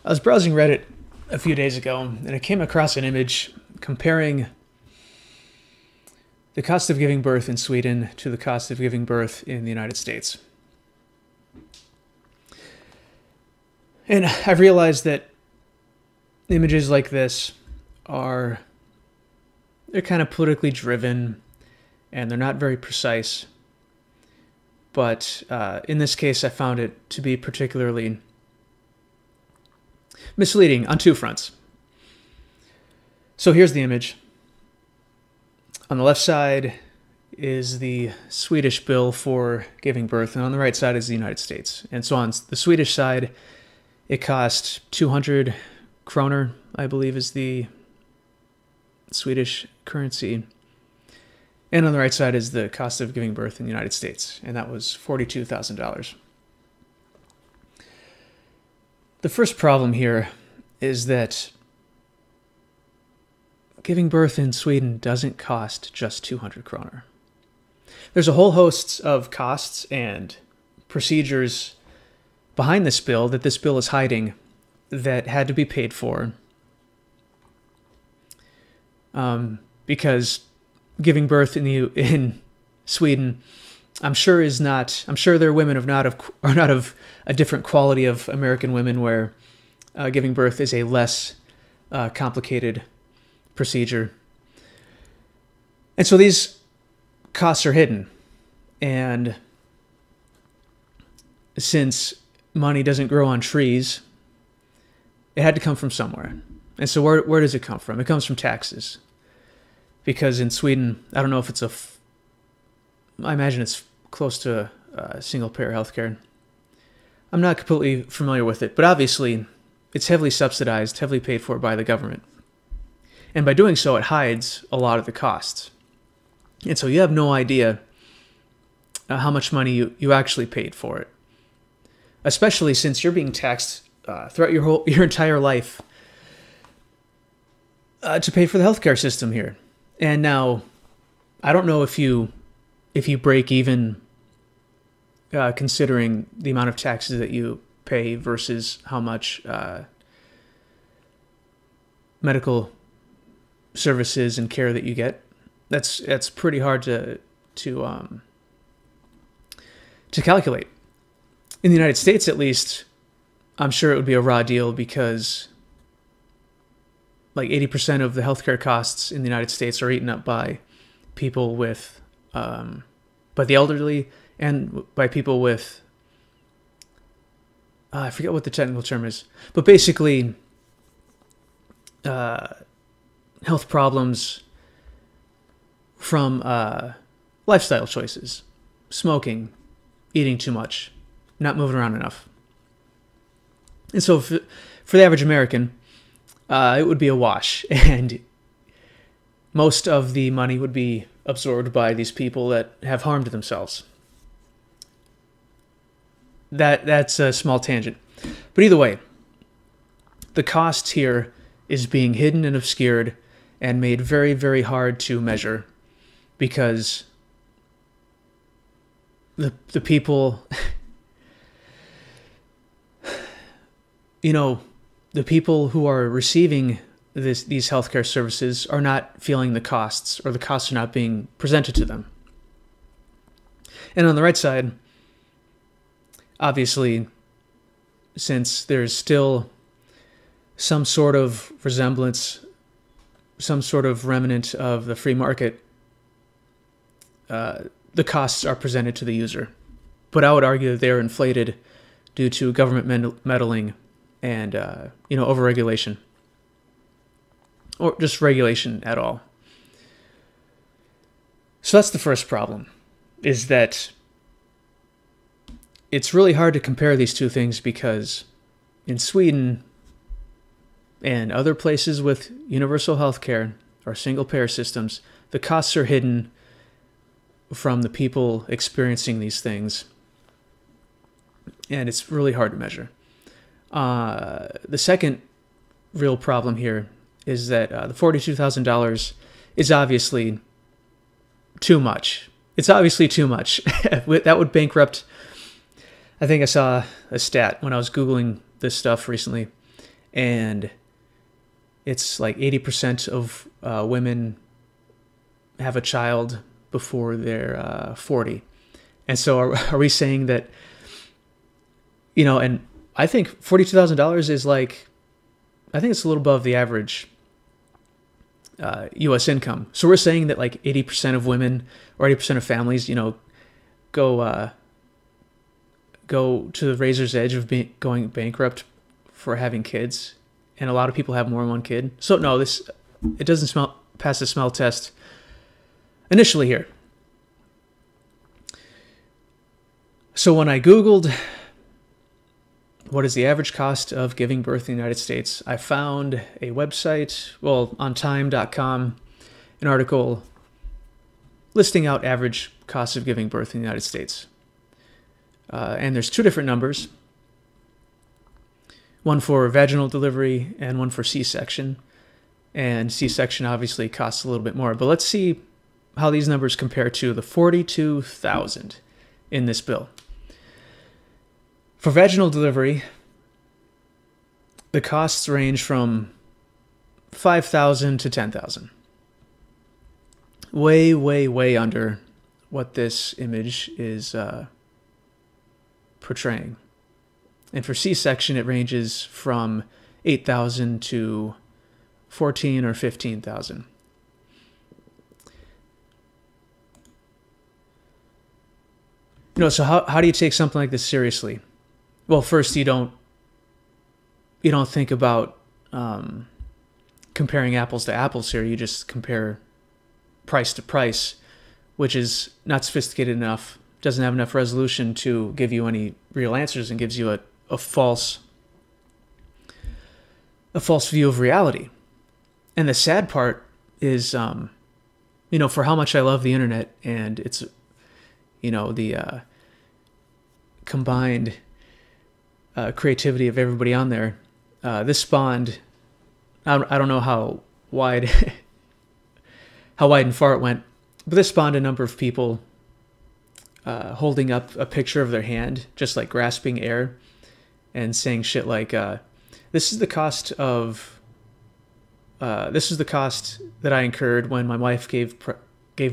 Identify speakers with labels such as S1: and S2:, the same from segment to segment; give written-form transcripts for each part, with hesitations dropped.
S1: I was browsing Reddit a few days ago, and I came across an image comparing the cost of giving birth in Sweden to the cost of giving birth in the United States. And I've realized that images like this they're kind of politically driven, and they're not very precise. But in this case, I found it to be particularly misleading on two fronts. So here's the image. On the left side is the Swedish bill for giving birth, and on the right side is the United States. And so on the Swedish side, it cost 200 kroner, I believe is the Swedish currency. And on the right side is the cost of giving birth in the United States, and that was $42,000. The first problem here is that giving birth in Sweden doesn't cost just 200 kroner. There's a whole host of costs and procedures behind this bill that this bill is hiding that had to be paid for because giving birth in Sweden, I'm sure there are women are not of a different quality of American women where giving birth is a less complicated procedure. And so these costs are hidden. And since money doesn't grow on trees, it had to come from somewhere. And so where does it come from? It comes from taxes. Because in Sweden, I don't know if I imagine it's close to single-payer healthcare. I'm not completely familiar with it, but obviously it's heavily subsidized, heavily paid for by the government. And by doing so, it hides a lot of the costs. And so you have no idea how much money you actually paid for it. Especially since you're being taxed throughout your entire life to pay for the healthcare system here. And now, I don't know if you break even considering the amount of taxes that you pay versus how much medical services and care that you get. That's pretty hard to calculate. In the United States, at least, I'm sure it would be a raw deal because like 80% of the healthcare costs in the United States are eaten up by people with, by the elderly and by people with, I forget what the technical term is, but basically health problems from lifestyle choices, smoking, eating too much, not moving around enough. And so for the average American, it would be a wash, and most of the money would be absorbed by these people that have harmed themselves. That's a small tangent. But either way, the cost here is being hidden and obscured and made very, very hard to measure because the people, the people who are receiving these healthcare services are not feeling the costs, or the costs are not being presented to them. And on the right side, obviously, since there's still some sort of resemblance, some sort of remnant of the free market, the costs are presented to the user. But I would argue that they're inflated due to government meddling and overregulation, or just regulation at all. So that's the first problem, is that it's really hard to compare these two things because in Sweden and other places with universal healthcare or single-payer systems, the costs are hidden from the people experiencing these things, and it's really hard to measure. The second real problem here is that the $42,000 is obviously too much. It's obviously too much. That would bankrupt. I think I saw a stat when I was Googling this stuff recently, and it's like 80% of women have a child before they're 40. And so are we saying that, and I think $42,000 is like, I think it's a little above the average U.S. income. So we're saying that like 80% of women or 80% of families, go to the razor's edge of going bankrupt for having kids, and a lot of people have more than one kid. So no, it doesn't pass the smell test initially here. So when I Googled what is the average cost of giving birth in the United States, I found a website, on time.com, an article listing out average costs of giving birth in the United States. And there's two different numbers, one for vaginal delivery and one for C-section. And C-section obviously costs a little bit more. But let's see how these numbers compare to the $42,000 in this bill. For vaginal delivery, the costs range from $5,000 to $10,000. Way, way, way under what this image is portraying. And for C-section, it ranges from $8,000 to $14,000 or $15,000. So how do you take something like this seriously? Well, first, you don't think about comparing apples to apples here. You just compare price to price, which is not sophisticated enough, doesn't have enough resolution to give you any real answers, and gives you a false view of reality. And the sad part is, for how much I love the internet and it's, the combined creativity of everybody on there, this spawned, I don't know how wide and far it went, but this spawned a number of people holding up a picture of their hand, just like grasping air, and saying shit like, this is the cost that I incurred when my wife gave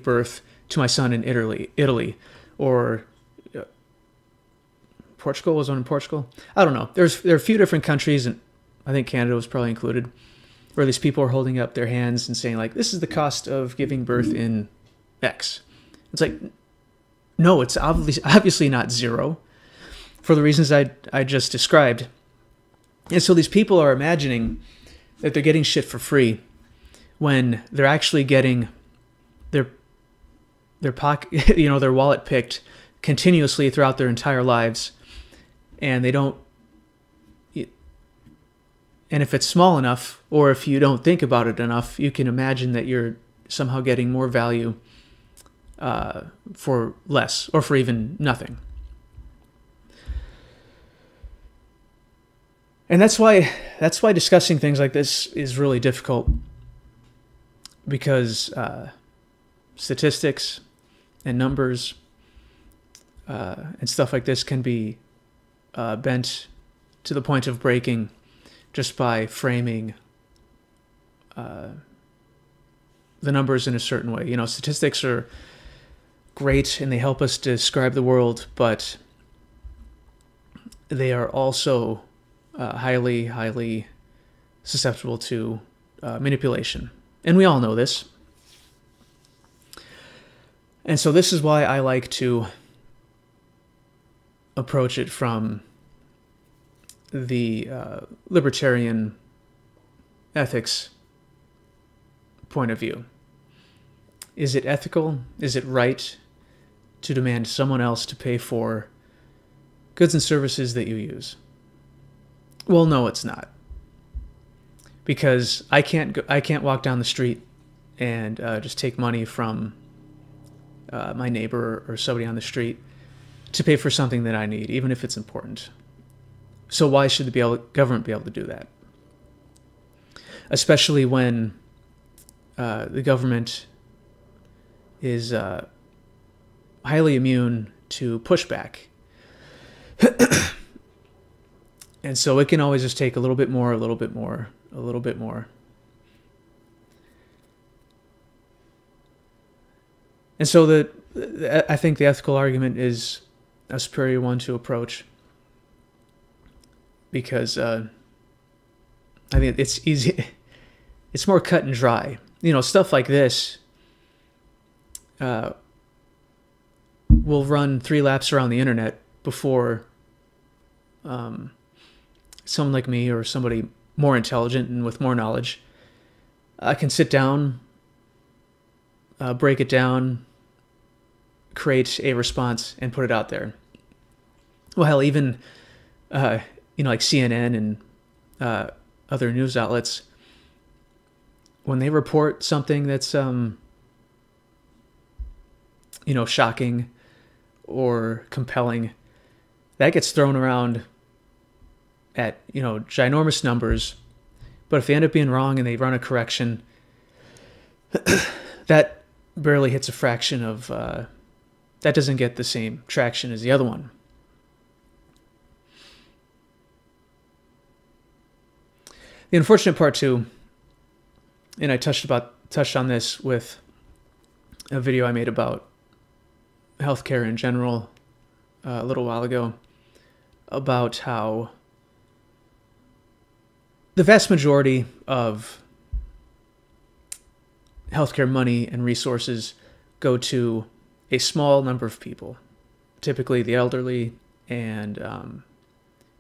S1: birth to my son in Italy, or Portugal. Was one in Portugal? I don't know. There are a few different countries, and I think Canada was probably included, where these people are holding up their hands and saying like, this is the cost of giving birth in X. It's like, no, it's obviously not zero, for the reasons I just described. And so these people are imagining that they're getting shit for free when they're actually getting their pocket, their wallet picked continuously throughout their entire lives, and they don't. And if it's small enough, or if you don't think about it enough, you can imagine that you're somehow getting more value for less, or for even nothing. And that's why discussing things like this is really difficult, because statistics and numbers and stuff like this can be bent to the point of breaking just by framing the numbers in a certain way. Statistics are great and they help us describe the world, but they are also highly, highly susceptible to manipulation. And we all know this. And so this is why I like to approach it from the libertarian ethics point of view. Is it ethical? Is it right to demand someone else to pay for goods and services that you use? Well, no, it's not. Because I can't walk down the street and just take money from my neighbor or somebody on the street to pay for something that I need, even if it's important. So why should the government be able to do that? Especially when the government is highly immune to pushback. And so it can always just take a little bit more, a little bit more, a little bit more. And so I think the ethical argument is a superior one to approach, because I think it's easy. It's more cut and dry. Stuff like this will run 3 laps around the internet before someone like me or somebody more intelligent and with more knowledge can sit down, break it down, create a response, and put it out there. Well, hell, even like CNN and other news outlets, when they report something that's shocking or compelling, that gets thrown around at ginormous numbers. But if they end up being wrong and they run a correction, that barely hits a fraction of that doesn't get the same traction as the other one. The unfortunate part too, and I touched on this with a video I made about healthcare in general a little while ago, about how the vast majority of healthcare money and resources go to a small number of people, typically the elderly and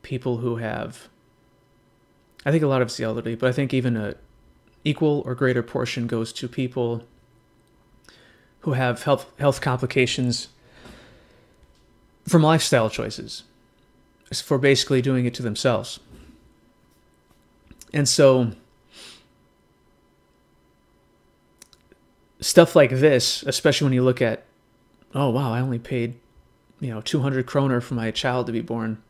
S1: people who have, I think a lot of it's the elderly, but I think even a equal or greater portion goes to people who have health complications from lifestyle choices, for basically doing it to themselves. And so stuff like this, especially when you look at, oh wow, I only paid 200 kroner for my child to be born.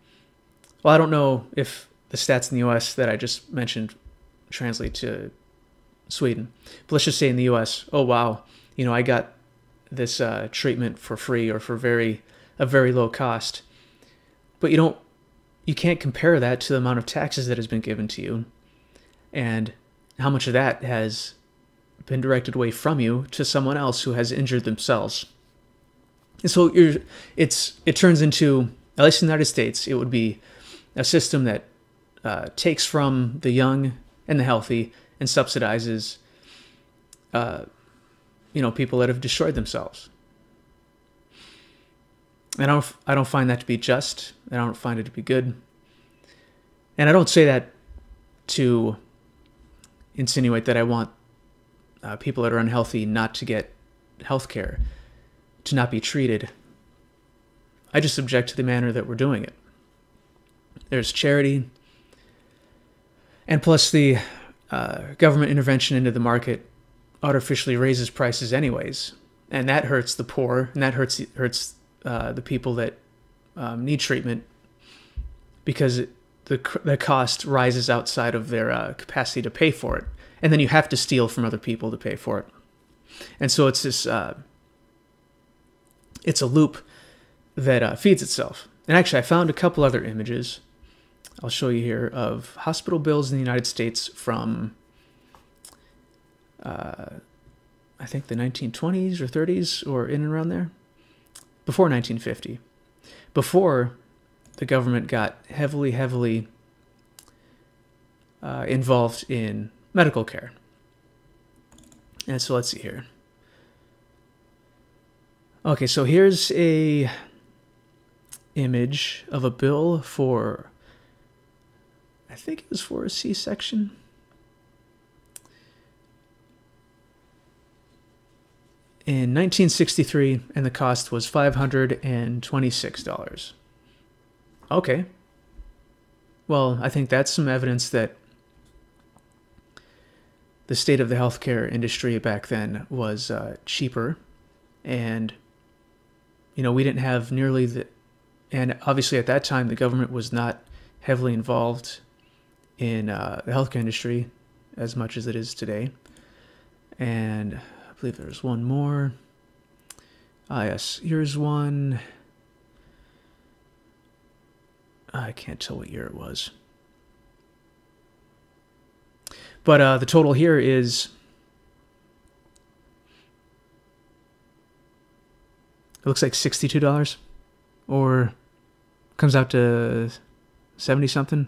S1: Well, I don't know if the stats in the US that I just mentioned translate to Sweden, but let's just say in the US, oh wow, I got this treatment for free or for a very low cost. But you can't compare that to the amount of taxes that has been given to you and how much of that has been directed away from you to someone else who has injured themselves. And so it turns into, at least in the United States, it would be a system that takes from the young and the healthy and subsidizes people that have destroyed themselves. And I don't find that to be just. I don't find it to be good. And I don't say that to insinuate that I want people that are unhealthy not to get health care, to not be treated. I just object to the manner that we're doing it. There's charity, and plus the government intervention into the market artificially raises prices anyways, and that hurts the poor, and that hurts the people that need treatment, because the cost rises outside of their capacity to pay for it, and then you have to steal from other people to pay for it, and so it's this it's a loop that feeds itself. And actually, I found a couple other images I'll show you here of hospital bills in the United States from I think the 1920s or 30s or in and around there, before 1950, before the government got heavily involved in medical care. And so let's see here. Okay, so here's a image of a bill for, I think it was for a C-section. In 1963, and the cost was $526. Okay. Well, I think that's some evidence that the state of the healthcare industry back then was cheaper, and we didn't have nearly the, and obviously at that time the government was not heavily involved in the healthcare industry as much as it is today. And I believe there's one more. Ah, yes, here's one. I can't tell what year it was. But the total here is, it looks like $62, or comes out to 70 something.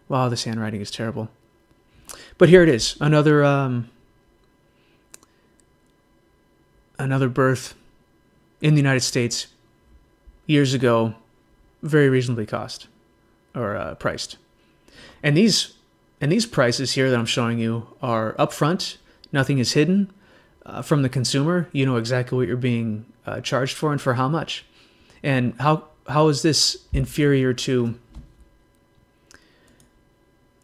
S1: Wow, this handwriting is terrible. But here it is, another birth in the United States years ago, very reasonably priced. And these prices here that I'm showing you are upfront. Nothing is hidden from the consumer. You know exactly what you're being charged for and for how much. And how is this inferior to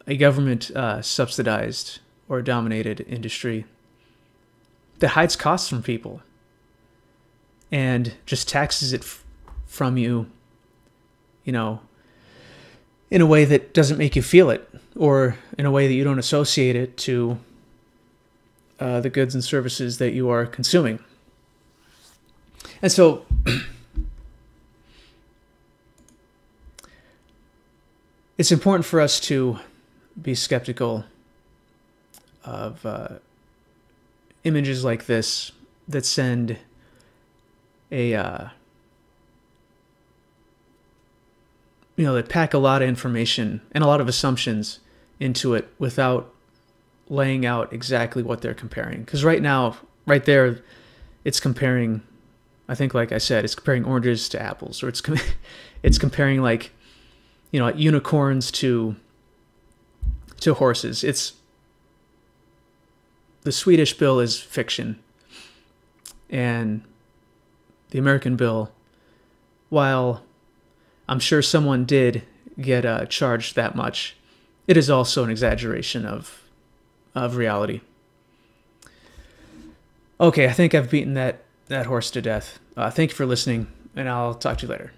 S1: a government subsidized or dominated industry that hides costs from people and just taxes it from you, you know, in a way that doesn't make you feel it, or in a way that you don't associate it to the goods and services that you are consuming. And so it's important for us to be skeptical of images like this that send that pack a lot of information and a lot of assumptions into it without laying out exactly what they're comparing. Because right now, right there, it's comparing, I think, like I said, it's comparing oranges to apples, or it's comparing, like, unicorns to horses. It's the Swedish bill is fiction, and the American bill, while I'm sure someone did get charged that much, it is also an exaggeration of reality. Okay, I think I've beaten that horse to death. Thank you for listening, and I'll talk to you later.